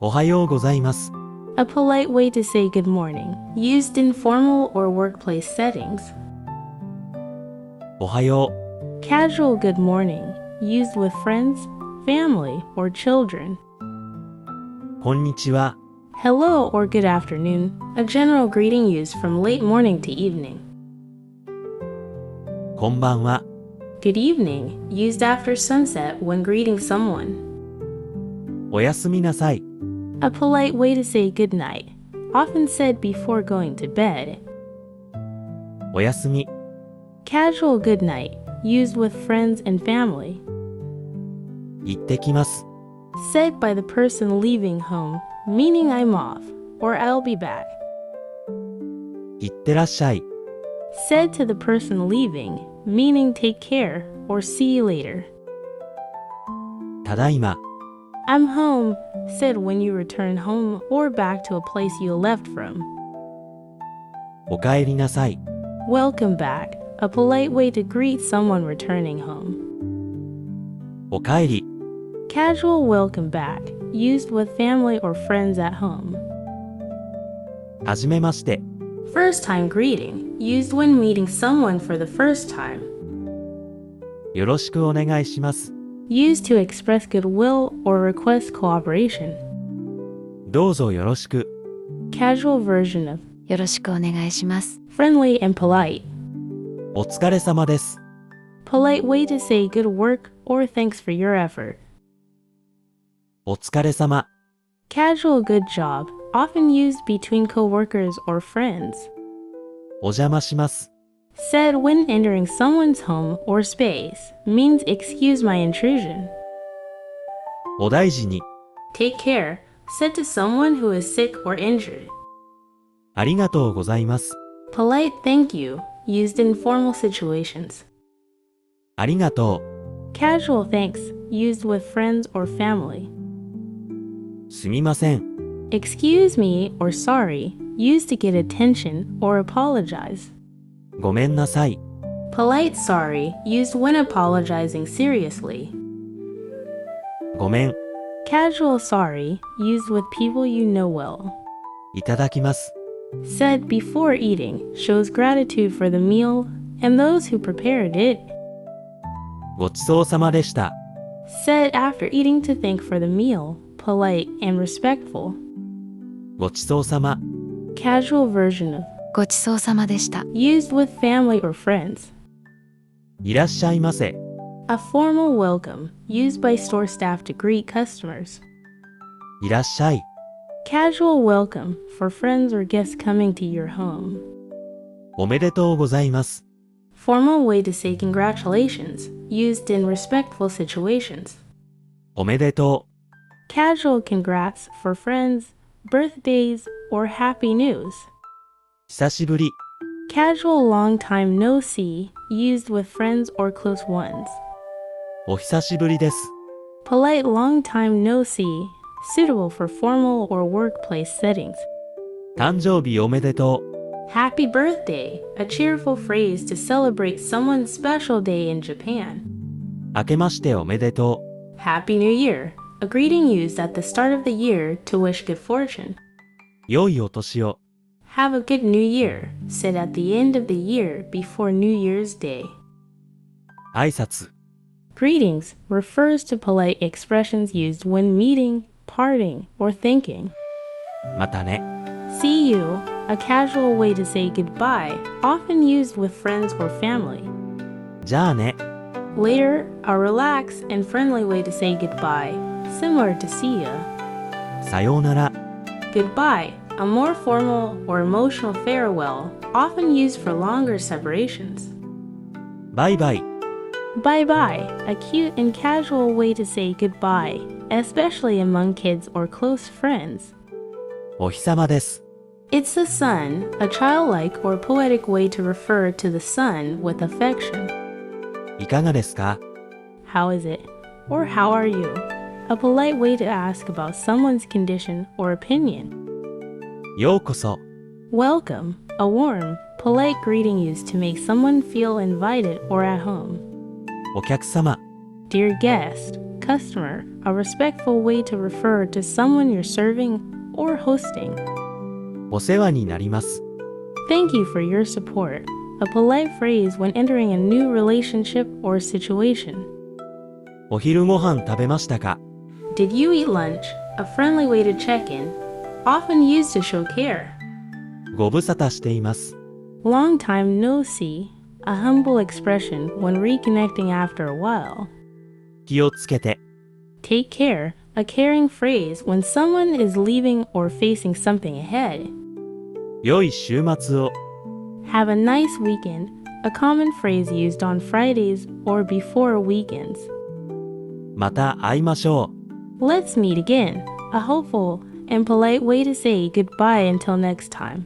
おはようございます。A polite way to say good morning, used in formal or workplace settings. おはよ Casual good morning, used with friends, family, or children. う、こんにちは、 Hello or good afternoon, a general greeting used from late morning to evening. こんばんは、 Good evening, used after sunset when greeting someone. おやすみなさい。 A polite way to say good night, often said before going to bed. おやすみ、 Casual good night, used with friends and family. 行ってきます。 Said by the person leaving home, meaning I'm off, or I'll be back. 行ってらっしゃい。 Said to the person leaving, meaning take care, or see you later. ただいま、 I'm home, said when you return home or back to a place you left from. おかえりなさい。 Welcome back, a polite way to greet someone returning home. おかえり、 Casual welcome back, used with family or friends at home. はじめまして。 First time greeting, used when meeting someone for the first time. よろしくお願いします。 Used to express goodwill or request cooperation. どうぞよろしく。 Casual version of よろしくお願いします。 friendly and polite. お疲れ様です。 Polite way to say good work or thanks for your effort. お疲れ様。 Casual good job, often used between coworkers or friends. お邪魔します。 Said when entering someone's home or space, means excuse my intrusion. お大事に。 Take care, said to someone who is sick or injured. ありがとうございます。 Polite thank you, used in formal situations. ありがと Casual thanks, used with friends or family. う。すみません。 Excuse me or sorry, used to get attention or apologize. ごめんなさい。 Polite sorry, used when apologizing seriously. ごめん。 Casual sorry, used with people you know well. いただきます。 Said before eating, shows gratitude for the meal and those who prepared it. ごちそうさまでした。 Said after eating to thank for the meal, polite and respectful. ごちそうさま。 Casual version of ごちそうさまでした。 used with family or friends. いらっしゃいませ。 A formal welcome, used by store staff to greet customers. いらっしゃい。 Casual welcome for friends or guests coming to your home. おめでとうございます。 Formal way to say congratulations, used in respectful situations. おめでと Casual congrats for friends, birthdays, or happy news. う。久しぶり。 Casual long time no see, used with friends or close ones. お久しぶりです。 Polite long time no see, suitable for formal or workplace settings. 誕生日おめでと Happy birthday, a cheerful phrase to celebrate someone's special day in Japan. う。明けましておめでと Happy New Year, a greeting used at the start of the year to wish good fortune. う。良いお年を。 Have a good New Year, said at the end of the year before New Year's Day. 挨拶。 Greetings refers to polite expressions used when meeting, parting, or thanking. またね。 See you, a casual way to say goodbye, often used with friends or family. じゃあね。 Later, a relaxed and friendly way to say goodbye, similar to see ya. さようなら。 Goodbye, a more formal or emotional farewell, often used for longer separations. バイバイ。 Bye-bye, a cute and casual way to say goodbye, especially among kids or close friends. お日様です。 It's the sun, a childlike or poetic way to refer to the sun with affection. いかがですか？ How is it? Or how are you? A polite way to ask about someone's condition or opinion. ようこそ。 Welcome, a warm, polite greeting used to make someone feel invited or at home. お客様。 Dear guest, customer, a respectful way to refer to someone you're serving or hosting. お世話になります。Thank you for your support, a polite phrase when entering a new relationship or situation. お昼ご飯食べましたか？ Did you eat lunch? A friendly way to check in, often used to show care. ご無沙汰しています。 Long time no see, a humble expression when reconnecting after a while. 気をつけて。 Take care, a caring phrase when someone is leaving or facing something ahead. 良い週末を。 Have a nice weekend, a common phrase used on Fridays or before weekends. また会いましょう。 Let's meet again, a hopeful and polite way to say goodbye until next time.